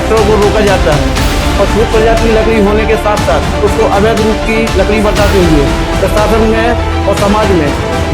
ट्रैक्टरों को रोका जाता है और छूट प्रजाति की लकड़ी होने के साथ साथ उसको अवैध रूप की लकड़ी बताते हुए प्रशासन में और समाज में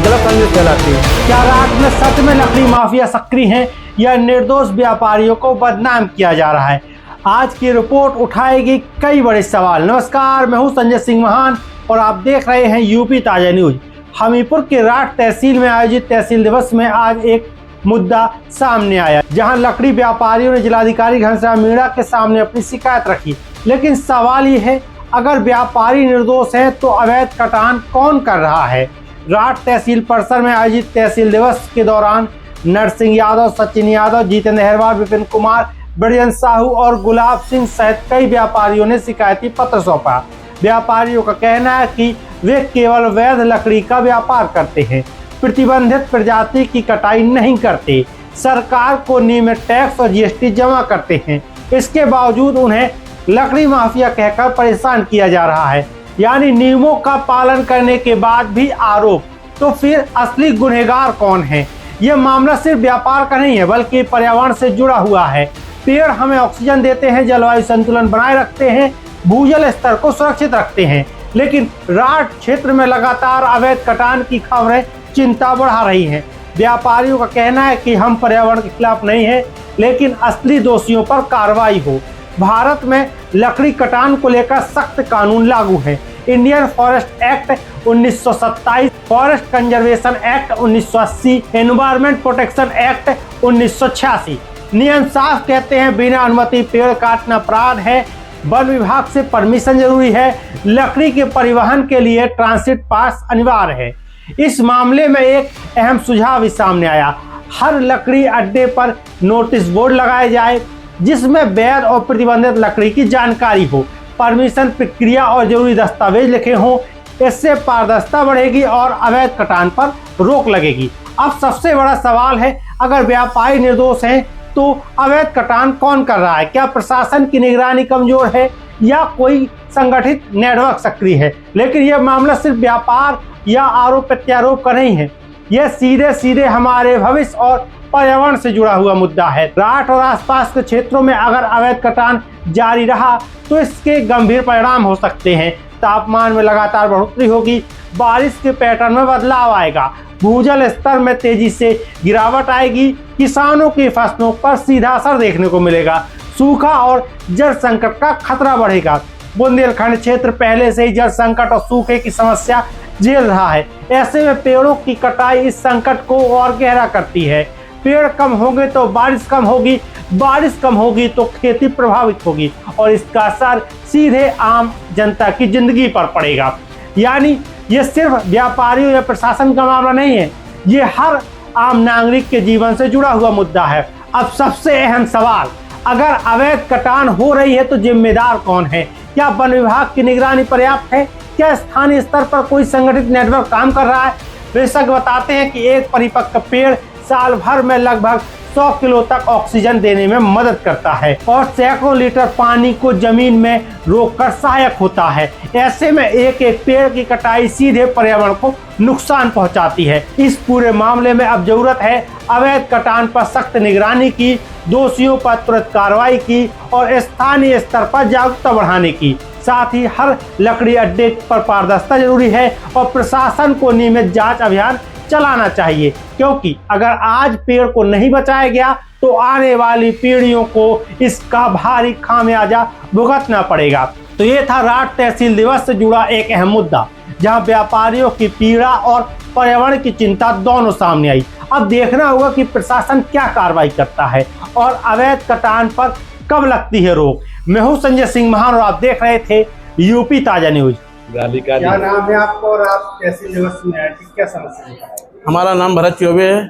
गलत संदेश फैलाते हैं। क्या रात में सच में लकड़ी माफिया सक्रिय हैं या निर्दोष व्यापारियों को बदनाम किया जा रहा है? आज की रिपोर्ट उठाएगी कई बड़े सवाल। नमस्कार, मैं हूं संजय सिंह महान और आप देख रहे हैं यूपी ताजा न्यूज। हमीरपुर के राठ तहसील में आयोजित तहसील दिवस में आज एक मुद्दा सामने आया, जहां लकड़ी व्यापारियों ने जिलाधिकारी घनश्याम मीणा के सामने अपनी शिकायत रखी। लेकिन सवाल ये है, अगर व्यापारी निर्दोष है तो अवैध कटान कौन कर रहा है? राठ तहसील परिसर में आयोजित तहसील दिवस के दौरान नरसिंह यादव, सचिन यादव, जितेंद्र अहरवाल, विपिन कुमार, ब्रजन साहू और गुलाब सिंह सहित कई व्यापारियों ने शिकायती पत्र सौंपा। व्यापारियों का कहना है कि वे केवल वैध लकड़ी का व्यापार करते हैं, प्रतिबंधित प्रजाति की कटाई नहीं करते, सरकार को नियमित टैक्स और जीएसटी जमा करते हैं। इसके बावजूद उन्हें लकड़ी माफिया कहकर परेशान किया जा रहा है। यानी नियमों का पालन करने के बाद भी आरोप। तो फिर असली गुनहगार कौन है? यह मामला सिर्फ व्यापार का नहीं है, बल्कि पर्यावरण से जुड़ा हुआ है। पेड़ हमें ऑक्सीजन देते हैं, जलवायु संतुलन बनाए रखते हैं, भूजल स्तर को सुरक्षित रखते हैं। लेकिन राठ क्षेत्र में लगातार अवैध कटान की खबरें चिंता बढ़ा रही हैं। व्यापारियों का कहना है कि हम पर्यावरण के खिलाफ नहीं हैं, लेकिन असली दोषियों पर कार्रवाई हो। भारत में लकड़ी कटान को लेकर सख्त कानून लागू है। Indian forest act 1927, forest conservation act 1980, environment protection act 1986। नियम साफ कहते हैं, बिना अनुमति पेड़ काटना अपराध है। वन विभाग से परमिशन जरूरी है। लकड़ी के परिवहन के लिए ट्रांसिट पास अनिवार्य है। इस मामले में एक अहम सुझाव भी सामने आया। हर लकड़ी अड्डे पर नोटिस बोर्ड लगाए जाए, जिसमें वैध और प्रतिबंधित लकड़ी की जानकारी हो, परमिशन प्रक्रिया और जरूरी दस्तावेज लिखे हों। इससे पारदर्शिता बढ़ेगी और अवैध कटान पर रोक लगेगी। अब सबसे बड़ा सवाल है, अगर व्यापारी निर्दोष हैं तो अवैध कटान कौन कर रहा है? क्या प्रशासन की निगरानी कमजोर है या कोई संगठित नेटवर्क सक्रिय है? लेकिन यह मामला सिर्फ व्यापार या आरोप प्रत्यारोप का नहीं है, यह सीधे सीधे हमारे भविष्य और पर्यावरण से जुड़ा हुआ मुद्दा है। राठ और आसपास के क्षेत्रों में अगर अवैध कटान जारी रहा तो इसके गंभीर परिणाम हो सकते हैं। तापमान में लगातार बढ़ोतरी होगी, बारिश के पैटर्न में बदलाव आएगा, भूजल स्तर में तेजी से गिरावट आएगी, किसानों की फसलों पर सीधा असर देखने को मिलेगा, सूखा और जल संकट का खतरा बढ़ेगा। बुंदेलखंड क्षेत्र पहले से ही जल संकट और सूखे की समस्या झेल रहा है। ऐसे में पेड़ों की कटाई इस संकट को और गहरा करती है। पेड़ कम होंगे तो बारिश कम होगी, बारिश कम होगी तो खेती प्रभावित होगी और इसका असर सीधे आम जनता की जिंदगी पर पड़ेगा। यानी ये सिर्फ व्यापारियों या प्रशासन का मामला नहीं है, ये हर आम नागरिक के जीवन से जुड़ा हुआ मुद्दा है। अब सबसे अहम सवाल, अगर अवैध कटान हो रही है तो जिम्मेदार कौन है? क्या वन विभाग की निगरानी पर्याप्त है? क्या स्थानीय स्तर पर कोई संगठित नेटवर्क काम कर रहा है? विशेषज्ञ बताते हैं कि एक परिपक्व पेड़ साल भर में लगभग 100 किलो तक ऑक्सीजन देने में मदद करता है और सैकड़ों लीटर पानी को जमीन में रोककर सहायक होता है। ऐसे में एक एक पेड़ की कटाई सीधे पर्यावरण को नुकसान पहुंचाती है। इस पूरे मामले में अब जरूरत है अवैध कटान पर सख्त निगरानी की, दोषियों पर तुरंत कार्रवाई की और स्थानीय स्तर पर जागरूकता बढ़ाने की। साथ ही हर लकड़ी अड्डे पर पारदर्शिता जरूरी है और प्रशासन को नियमित जांच अभियान चलाना चाहिए, क्योंकि अगर आज पेड़ को नहीं बचाया गया तो आने वाली पीढ़ियों को इसका भारी खामियाजा भुगतना पड़ेगा। तो ये था राठ तहसील दिवस से जुड़ा एक अहम मुद्दा, जहां व्यापारियों की पीड़ा और पर्यावरण की चिंता दोनों सामने आई। अब देखना होगा कि प्रशासन क्या कार्रवाई करता है और अवैध कटान पर कब लगती है रोक। मैं हूं संजय सिंह महान और आप देख रहे थे यूपी ताजा न्यूज। क्या नाम है आपको और आप तहसील दिवस में आए थे, क्या समस्या है? हमारा नाम भरत चौबे है।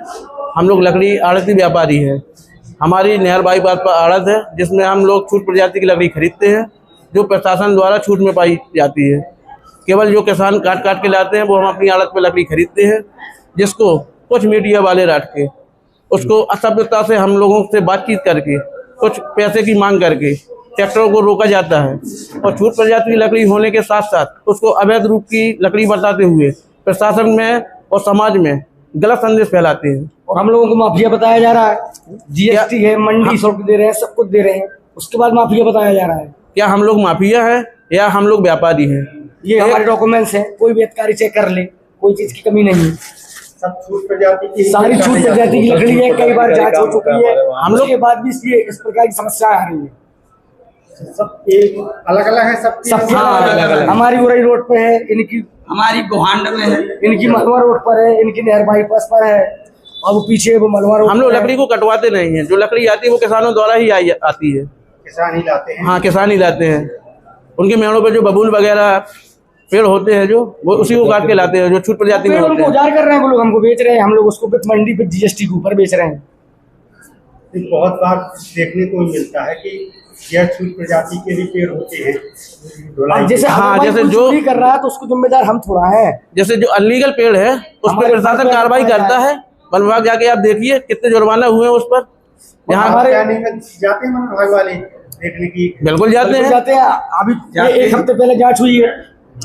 हम लोग लकड़ी आड़ती व्यापारी है। हमारी नहर बाईपास पर आड़त है, जिसमें हम लोग छूट प्रजाति की लकड़ी खरीदते हैं, जो प्रशासन द्वारा छूट में पाई जाती है। केवल जो किसान काट काट के लाते हैं वो हम अपनी आड़त पर लकड़ी खरीदते हैं, जिसको कुछ मीडिया वाले राट के उसको असभ्यता से हम लोगों से बातचीत करके कुछ पैसे की मांग करके ट्रैक्टरों को रोका जाता है और छूट प्रजाति की लकड़ी होने के साथ साथ उसको अवैध रूप की लकड़ी बताते हुए प्रशासन में और समाज में गलत संदेश फैलाते हैं। और हम लोगों को माफिया बताया जा रहा है। जीएसटी है, मंडी शुल्क दे रहे हैं, सब कुछ दे रहे हैं। उसके बाद माफिया बताया जा रहा है। क्या हम लोग माफिया हैं या हम लोग व्यापारी हैं? ये हमारे डॉक्यूमेंट्स हैं, कोई भी अधिकारी चेक कर ले, कोई चीज की कमी नहीं है। सब छूट प्रजाति की सारी छूट प्रजाति की लकड़ी है, कई बार जांच हो चुकी है, हम लोग के बाद भी इस प्रकार की समस्या आ रही है। सब एक अलग अलग है, सब सबकी अलग-अलग। हमारी उरई रोड पे है, इनकी हमारी गोहांड में है, इनकी मलवा रोड पर है, इनकी नहर बाईपास पर है, और वो पीछे वो मलवा रोड हम लोग पर है। लकड़ी को कटवाते नहीं हैं। जो लकड़ी आती है वो किसानों द्वारा ही आती है। किसान ही लाते हैं। हाँ, किसान ही लाते हैं। उनके मेड़ों पे जो बबूल वगैरह पेड़ होते हैं, जो वो उसी को काट के लाते हैं, जो छूट प्रजाति में पेड़ होते उनको हैं। उजाड़ कर रहे हैं, वो लोग हमको बेच रहे हैं, हम लोग उसको वित्त मंडी पे जीएसटी के ऊपर बेच रहे हैं। बहुत बार देखने को मिलता है कि यह छूट प्रजाति के भी पेड़ होते हैं। अब जैसे हाँ, जैसे जैसे जो जो कर रहा है तो उसको जिम्मेदार हम थोड़ा है। जैसे जो अनलीगल पेड़ है उस पर हमारे प्रशासन पास कार्रवाई में करता है। वन विभाग जाके आप देखिए कितने जुर्माना हुए हैं उस पर। यहाँ हमारे जाते हैं वन विभाग वाले देखने की। बिल्कुल जाते हैं। जाते हैं। अभी ये 1 हफ्ते पहले जांच हुई है,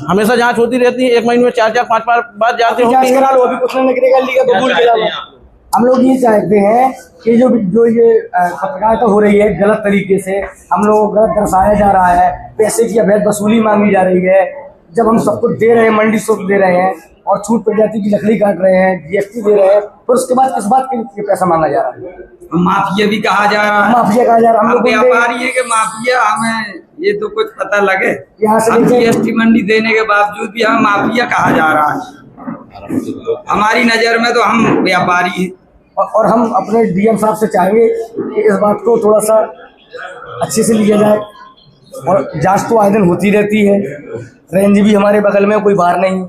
हमेशा जांच होती रहती है। 1 महीने में 4-4 5-5 बार जाते जांच होती करा लो, अभी कुछ नहीं निकलेगा लीगल बबूल के अलावा। हम लोग ये चाहते हैं कि जो ये पत्रकारिता हो रही है गलत तरीके से, हम लोगों को गलत दर्शाया जा रहा है, पैसे की अवैध वसूली मांगी जा रही है। जब हम सबको दे रहे हैं, मंडी शुल्क दे रहे हैं और छूट प्रजाति की लकड़ी काट रहे हैं, जीएसटी दे रहे हैं, फिर उसके बाद किस बात के लिए पैसा मांगा जा रहा है? माफिया भी कहा जा रहा है। माफिया कहा जा रहा है। हम हम लोग व्यापारी है कि माफिया, हमें ये तो कुछ पता लगे। यहाँ से हम लेके- जीएसटी मंडी देने के बावजूद भी हमें माफिया कहा जा रहा है। हमारी नजर में तो हम व्यापारी हैं। और हम अपने डीएम साहब से चाहेंगे कि इस बात को थोड़ा सा अच्छे से लिया जाए। और जांच तो आए दिन होती रहती है, रेंज भी हमारे बगल में, कोई बाहर नहीं।